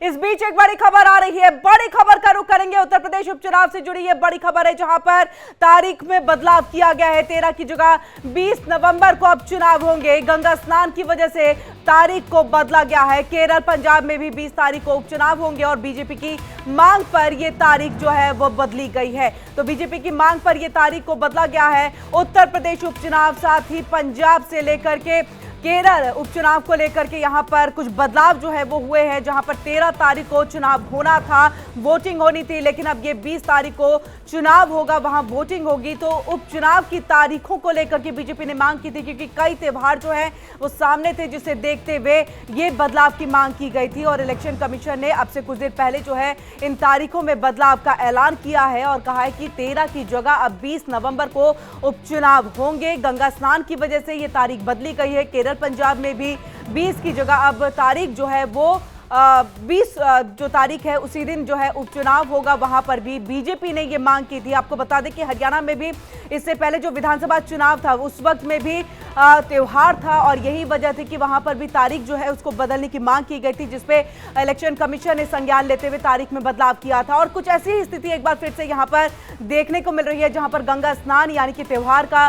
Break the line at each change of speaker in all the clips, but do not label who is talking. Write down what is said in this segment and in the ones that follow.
इस बीच एक बड़ी खबर आ रही है, बड़ी खबर का रुख करेंगे। उत्तर प्रदेश उपचुनाव से जुड़ी ये बड़ी खबर है, जहां पर तारीख में बदलाव किया गया है। 13 की जगह 20 नवंबर को अब चुनाव होंगे। गंगा स्नान की वजह से तारीख को बदला गया है। केरल, पंजाब में भी 20 तारीख को उपचुनाव होंगे और बीजेपी की मांग पर यह तारीख जो है वो बदली गई है। तो बीजेपी की मांग पर यह तारीख को बदला गया है। उत्तर प्रदेश उपचुनाव, साथ ही पंजाब से लेकर के केरल उपचुनाव को लेकर के यहां पर कुछ बदलाव जो है वो हुए हैं। जहां पर 13 तारीख को चुनाव होना था, वोटिंग होनी थी, लेकिन अब ये 20 तारीख को चुनाव होगा, वहां वोटिंग होगी। तो उपचुनाव की तारीखों को लेकर के बीजेपी ने मांग की थी, क्योंकि कई त्योहार जो है वो सामने थे, जिसे देखते हुए ये बदलाव की मांग की गई थी। और इलेक्शन कमीशन ने अब से कुछ देर पहले जो है इन तारीखों में बदलाव का ऐलान किया है और कहा है कि 13 की जगह अब 20 नवंबर को उपचुनाव होंगे। गंगा स्नान की वजह से ये तारीख बदली गई है। केरल, पंजाब में भी 20 की जगह अब तारीख जो है वो 20 जो तारीख है उसी दिन जो है उपचुनाव होगा। वहां पर भी बीजेपी ने ये मांग की थी। आपको बता दें कि हरियाणा में भी इससे पहले जो विधानसभा चुनाव था उस वक्त में भी त्योहार था और यही वजह थी कि वहां पर भी तारीख जो है उसको बदलने की मांग की गई थी, जिसपे इलेक्शन कमीशन ने संज्ञान लेते हुए तारीख में बदलाव किया था। और कुछ ऐसी ही स्थिति एक बार फिर से यहां पर देखने को मिल रही है, जहां पर गंगा स्नान यानी कि त्योहार का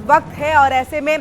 वक्त है और ऐसे में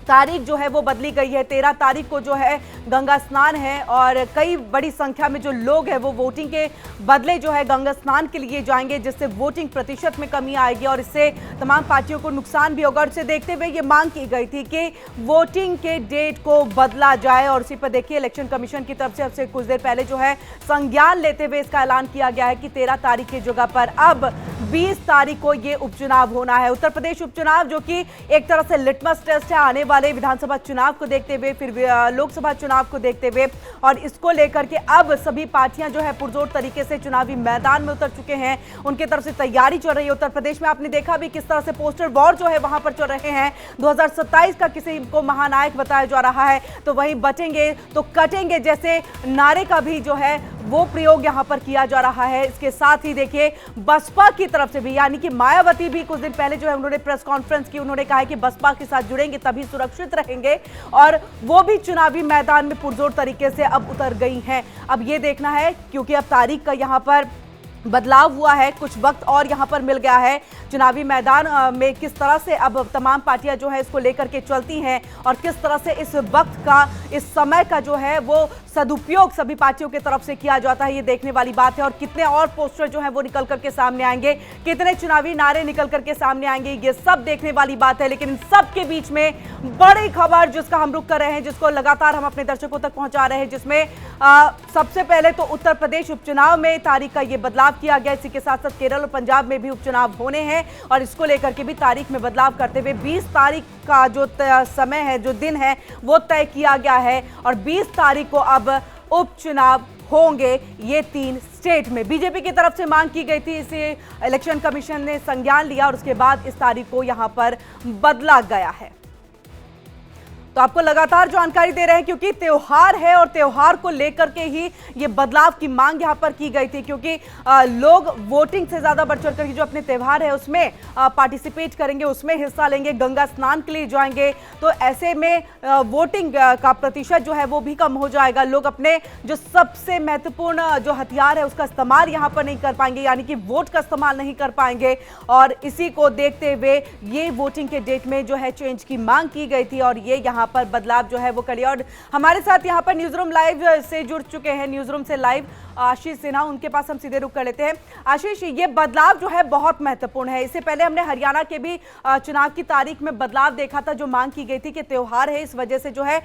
तारीख जो है वो बदली गई है। 13 तारीख को जो है गंगा स्नान है और कई बड़ी संख्या में जो लोग हैं वो वोटिंग के बदले जो है गंगा स्नान के लिए जाएंगे, जिससे वोटिंग प्रतिशत में कमी आएगी और इससे तमाम पार्टियों को नुकसान भी होगा। और इसे देखते हुए ये मांग की गई थी कि वोटिंग के डेट को बदला जाए और इसी पर देखिए इलेक्शन कमीशन की तरफ से अब से कुछ देर पहले जो है संज्ञान लेते हुए इसका ऐलान किया गया है कि 13 तारीख की जगह पर अब 20 तारीख को ये उपचुनाव होना है। उत्तर प्रदेश उपचुनाव जो कि एक तरह से लिटमस टेस्ट है आने वाले विधानसभा चुनाव को देखते हुए, फिर लोकसभा चुनाव को देखते हुए, और इसको लेकर के अब सभी पार्टियां जो है पुरजोर तरीके से चुनावी मैदान में उतर चुके हैं। उनकी तरफ से तैयारी चल रही है। उत्तर प्रदेश में आपने देखा भी किस तरह से पोस्टर वॉर जो है वहां पर चल रहे हैं। 2027 का किसी को महानायक बताया जा रहा है, तो वहीं बचेंगे तो कटेंगे जैसे नारे का भी जो है वो प्रयोग यहां पर किया जा रहा है। इसके साथ ही देखिए बसपा की तरफ से भी, यानी कि मायावती भी कुछ दिन पहले जो है उन्होंने प्रेस कॉन्फ्रेंस की। उन्होंने कहा है कि बसपा के साथ जुड़ेंगे तभी सुरक्षित रहेंगे और वो भी चुनावी मैदान में पुरजोर तरीके से अब उतर गई हैं। अब ये देखना है, क्योंकि अब तारीख का यहां पर बदलाव हुआ है, कुछ वक्त और यहां पर मिल गया है। चुनावी मैदान में किस तरह से अब तमाम पार्टियां जो है इसको लेकर के चलती हैं और किस तरह से इस वक्त का, इस समय का जो है वो सदुपयोग सभी पार्टियों की तरफ से किया जाता है, ये देखने वाली बात है। और कितने और पोस्टर जो है वो निकल करके सामने आएंगे, कितने चुनावी नारे निकल करके सामने आएंगे, ये सब देखने वाली बात है। लेकिन इन सब के बीच में बड़ी खबर जिसका हम रुख कर रहे हैं, जिसको लगातार हम अपने दर्शकों तक पहुंचा रहे हैं, जिसमें सबसे पहले तो उत्तर प्रदेश उपचुनाव में तारीख का ये बदलाव किया गया। इसी के साथ साथ केरल और पंजाब में भी उपचुनाव होने हैं और इसको लेकर के भी तारीख में बदलाव करते हुए 20 तारीख का जो समय है, जो दिन है, वो तय किया गया है और 20 तारीख को अब उपचुनाव होंगे ये 3 स्टेट में। बीजेपी की तरफ से मांग की गई थी, इसे इलेक्शन कमीशन ने संज्ञान लिया और उसके बाद इस तारीख को यहां पर बदला गया है। तो आपको लगातार जानकारी दे रहे हैं, क्योंकि त्योहार है और त्योहार को लेकर के ही ये बदलाव की मांग यहां पर की गई थी, क्योंकि लोग वोटिंग से ज्यादा बढ़ चढ़ कर जो अपने त्योहार है उसमें पार्टिसिपेट करेंगे, उसमें हिस्सा लेंगे, गंगा स्नान के लिए जाएंगे। तो ऐसे में वोटिंग का प्रतिशत जो है वो भी कम हो जाएगा। लोग अपने जो सबसे महत्वपूर्ण जो हथियार है उसका इस्तेमाल यहां पर नहीं कर पाएंगे, यानी कि वोट का इस्तेमाल नहीं कर पाएंगे। और इसी को देखते हुए ये वोटिंग के डेट में जो है चेंज की मांग की गई थी और ये यहाँ पर बदलाव जो है वो करिए। और हमारे साथ यहाँ पर न्यूज रूम लाइव से जुड़ चुके हैं, न्यूज रूम से लाइव आशीष सिन्हा, उनके पास हम सीधे रुख कर लेते हैं। आशीष, ये बदलाव जो है बहुत महत्वपूर्ण है। इससे पहले हमने हरियाणा के भी चुनाव की तारीख में बदलाव देखा था, जो मांग की गई थी कि त्योहार है, इस वजह से जो है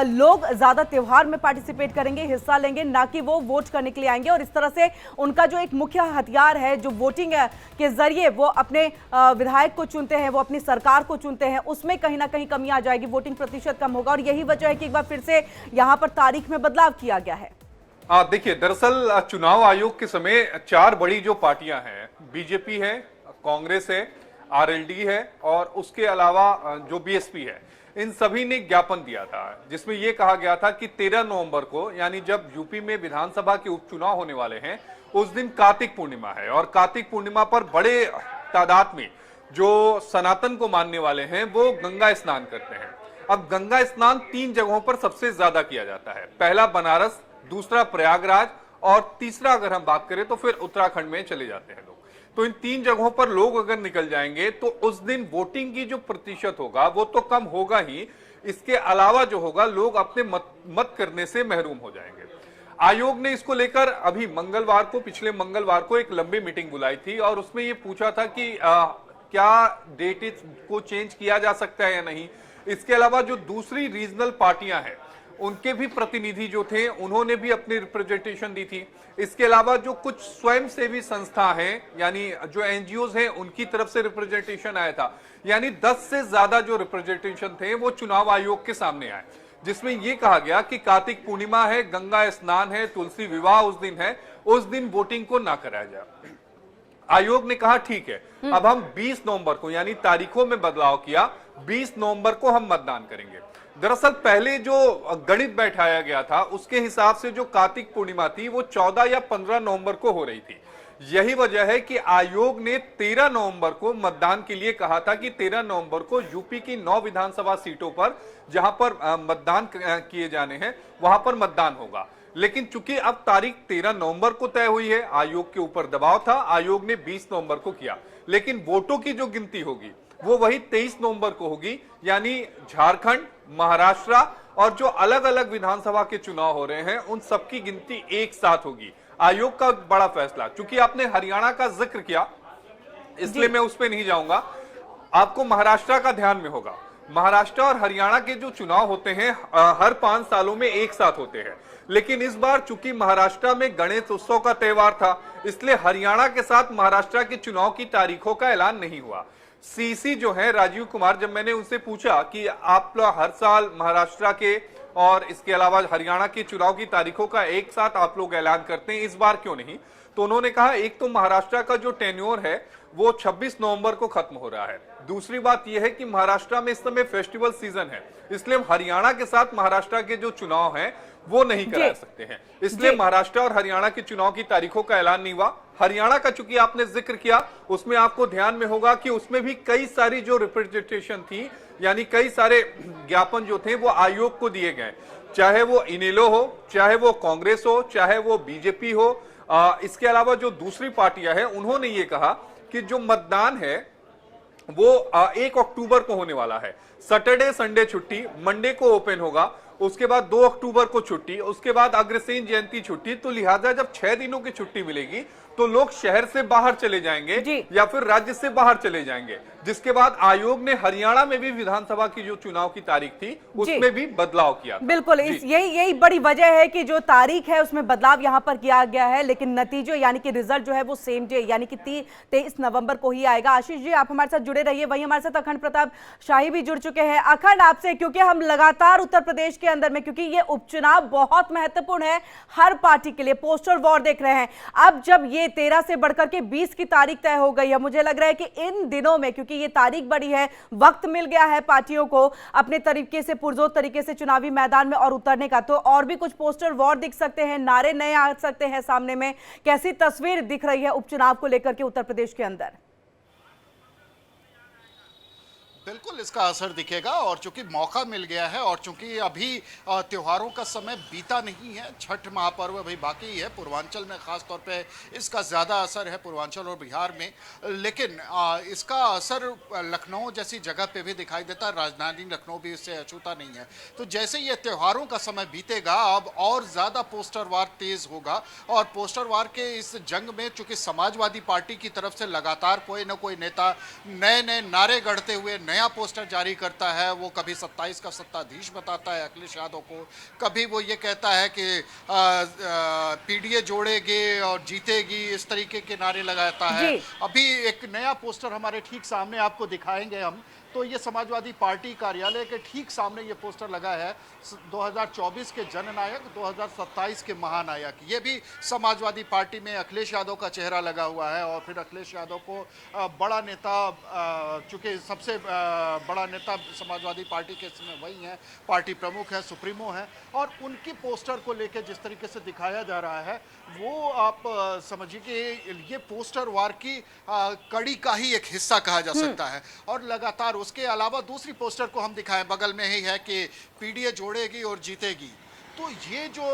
लोग ज्यादा त्योहार में पार्टिसिपेट करेंगे, हिस्सा लेंगे, ना कि वो वोट करने के लिए आएंगे। और इस तरह से उनका जो एक मुख्य हथियार है, जो वोटिंग के जरिए वो अपने विधायक को चुनते हैं, वो अपनी सरकार को चुनते हैं, उसमें कहीं ना कहीं कमी आ जाएगी, वोटिंग प्रतिशत कम होगा। और यही वजह है कि एक बार फिर से यहाँ पर तारीख में बदलाव किया गया है।
देखिए, दरअसल चुनाव आयोग के समय 4 बड़ी जो पार्टियां हैं, बीजेपी है, कांग्रेस है, आरएलडी है और उसके अलावा जो बीएसपी है, इन सभी ने ज्ञापन दिया था, जिसमें यह कहा गया था कि 13 नवंबर को, यानी जब यूपी में विधानसभा के उपचुनाव होने वाले हैं, उस दिन कार्तिक पूर्णिमा है और कार्तिक पूर्णिमा पर बड़े तादाद में जो सनातन को मानने वाले हैं वो गंगा स्नान करते हैं। अब गंगा स्नान 3 जगहों पर सबसे ज्यादा किया जाता है। पहला बनारस, दूसरा प्रयागराज और तीसरा अगर हम बात करें तो फिर उत्तराखंड में चले जाते हैं लोग। तो इन 3 जगहों पर लोग अगर निकल जाएंगे तो उस दिन वोटिंग की जो प्रतिशत होगा वो तो कम होगा ही, इसके अलावा जो होगा लोग अपने मत करने से महरूम हो जाएंगे। आयोग ने इसको लेकर अभी पिछले मंगलवार को एक लंबी मीटिंग बुलाई थी और उसमें ये पूछा था कि क्या डेट को चेंज किया जा सकता है या नहीं। इसके अलावा जो दूसरी रीजनल पार्टियां हैं उनके भी प्रतिनिधि जो थे उन्होंने भी अपनी रिप्रेजेंटेशन दी थी। इसके अलावा जो कुछ स्वयंसेवी संस्था हैं यानी जो एनजीओ हैं उनकी तरफ से रिप्रेजेंटेशन आया था, यानी 10 से ज्यादा जो रिप्रेजेंटेशन थे वो चुनाव आयोग के सामने आए, जिसमें यह कहा गया कि कार्तिक पूर्णिमा है, गंगा स्नान है, तुलसी विवाह उस दिन है, उस दिन वोटिंग को ना कराया जाए। आयोग ने कहा ठीक है, अब हम 20 नवंबर को यानी तारीखों में बदलाव किया, 20 नवंबर को हम मतदान करेंगे। दरअसल पहले जो गणित बैठाया गया था उसके हिसाब से जो कार्तिक पूर्णिमा थी वो 14 या 15 नवंबर को हो रही थी। यही वजह है कि आयोग ने 13 नवंबर को मतदान के लिए कहा था कि 13 नवंबर को यूपी की 9 विधानसभा सीटों पर जहां पर मतदान किए जाने हैं वहां पर मतदान होगा। लेकिन चूंकि अब तारीख 13 नवंबर को तय हुई है, आयोग के ऊपर दबाव था, आयोग ने 20 नवंबर को किया, लेकिन वोटों की जो गिनती होगी वो वही 23 नवंबर को होगी, यानी झारखंड, महाराष्ट्र और जो अलग अलग विधानसभा के चुनाव हो रहे हैं उन सबकी गिनती एक साथ होगी। आयोग का बड़ा फैसला, चूंकि आपने हरियाणा का जिक्र किया इसलिए मैं उस पर नहीं जाऊंगा, आपको महाराष्ट्र का ध्यान में होगा। महाराष्ट्र और हरियाणा के जो चुनाव होते हैं हर 5 सालों में एक साथ होते हैं, लेकिन इस बार चूंकि महाराष्ट्र में गणेश उत्सव का त्योहार था इसलिए हरियाणा के साथ महाराष्ट्र के चुनाव की तारीखों का ऐलान नहीं हुआ। सीसी जो है राजीव कुमार, जब मैंने उनसे पूछा कि आप हर साल महाराष्ट्र के और इसके अलावा हरियाणा के चुनाव की तारीखों का एक साथ आप लोग ऐलान करते हैं, इस बार क्यों नहीं, तो उन्होंने कहा एक तो महाराष्ट्र का जो टेन्योर है वो 26 नवंबर को खत्म हो रहा है, दूसरी बात यह है कि महाराष्ट्र में इस समय फेस्टिवल सीजन है, इसलिए हरियाणा के साथ महाराष्ट्र के जो चुनाव हैं वो नहीं करा सकते हैं, इसलिए महाराष्ट्र और हरियाणा के चुनाव की तारीखों का ऐलान नहीं हुआ। हरियाणा का चूंकि आपने जिक्र किया उसमें आपको ध्यान में होगा कि उसमें भी कई सारी जो रिप्रेजेंटेशन थी यानी कई सारे ज्ञापन जो थे वो आयोग को दिए गए, चाहे वो इनेलो हो, चाहे वो कांग्रेस हो, चाहे वो बीजेपी हो। इसके अलावा जो दूसरी पार्टियां हैं उन्होंने ये कहा कि जो मतदान है वो 1 अक्टूबर को होने वाला है, सैटरडे संडे छुट्टी, मंडे को ओपन होगा, उसके बाद 2 अक्टूबर को छुट्टी, उसके बाद अग्रसेन जयंती छुट्टी, तो लिहाजा जब 6 दिनों की छुट्टी मिलेगी तो लोग शहर से बाहर चले जाएंगे या फिर राज्य से बाहर चले जाएंगे, जिसके बाद आयोग ने हरियाणा में भी विधानसभा की जो चुनाव की तारीख थी उसमें भी बदलाव किया।
बिल्कुल, यही बड़ी वजह है कि जो तारीख है उसमें बदलाव यहां पर किया गया है, लेकिन नतीजे यानी कि रिजल्ट जो है वो सेम डे यानी कि 23 नवंबर को ही आएगा। आशीष जी आप हमारे साथ जुड़े रहिए, वहीं हमारे साथ अखंड प्रताप शाही भी जुड़ चुके हैं। अखंड, आपसे क्योंकि हम लगातार उत्तर प्रदेश के अंदर में, क्योंकि ये उपचुनाव बहुत महत्वपूर्ण है हर पार्टी के लिए, पोस्टर वॉर देख रहे हैं, अब जब ये 13 से बढ़कर के 20 की तारीख तय हो गई है, मुझे लग रहा है कि इन दिनों में क्योंकि ये तारीख बड़ी है, वक्त मिल गया है पार्टियों को अपने तरीके से पुरजोर तरीके से चुनावी मैदान में और उतरने का, तो और भी कुछ पोस्टर वॉर दिख सकते हैं, नारे नए आ सकते हैं सामने में। कैसी तस्वीर दिख रही है उपचुनाव को लेकर के उत्तर प्रदेश के अंदर?
बिल्कुल इसका असर दिखेगा, और चूंकि मौका मिल गया है और चूंकि अभी त्योहारों का समय बीता नहीं है, छठ महापर्व अभी बाकी है, पूर्वांचल में खास तौर पे इसका ज़्यादा असर है, पूर्वांचल और बिहार में, लेकिन इसका असर लखनऊ जैसी जगह पे भी दिखाई देता है, राजधानी लखनऊ भी इससे अछूता नहीं है। तो जैसे ये त्योहारों का समय बीतेगा अब और ज़्यादा पोस्टर वार तेज़ होगा, और पोस्टर वार के इस जंग में चूंकि समाजवादी पार्टी की तरफ से लगातार कोई ना कोई नेता नए नए नारे गढ़ते हुए नया पोस्टर जारी करता है। वो कभी 27 का सत्ताधीश बताता है अखिलेश यादव को, कभी वो ये कहता है कि पीडीए जोड़ेगी और जीतेगी, इस तरीके के नारे लगाता है। अभी एक नया पोस्टर हमारे ठीक सामने आपको दिखाएंगे हम, तो ये समाजवादी पार्टी कार्यालय के ठीक सामने ये पोस्टर लगा है, 2024 के जननायक, 2027 के महानायक। ये भी समाजवादी पार्टी में अखिलेश यादव का चेहरा लगा हुआ है, और फिर अखिलेश यादव को बड़ा नेता, चूंकि सबसे बड़ा नेता समाजवादी पार्टी के इसमें वही हैं, पार्टी प्रमुख हैं, सुप्रीमो हैं, और उनकी पोस्टर को लेकर जिस तरीके से दिखाया जा रहा है वो आप समझिए कि ये पोस्टर वार की कड़ी का ही एक हिस्सा कहा जा सकता है। और लगातार उसके अलावा दूसरी पोस्टर को हम दिखाएं, बगल में ही है कि पीडीए जोड़ेगी और जीतेगी, तो ये जो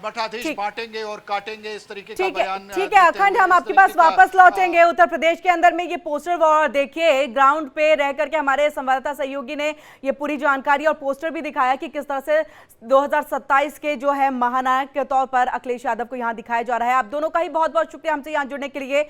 मठाधीश बांटेंगे और काटेंगे इस तरीके का
ठीक है,
बयान
ठीक है
देते
अखंड,
हुए
हम
इस
आपके
तरीके
पास
का,
वापस लौटेंगे उत्तर प्रदेश के अंदर में ये पोस्टर वॉर देखिए, ग्राउंड पे रह करके हमारे संवाददाता सहयोगी ने ये पूरी जानकारी और पोस्टर भी दिखाया कि किस तरह से 2027 के जो है महानायक के तौर पर अखिलेश यादव को यहाँ दिखाया जा रहा है। आप दोनों का ही बहुत बहुत शुक्रिया हमसे यहाँ जुड़ने के लिए।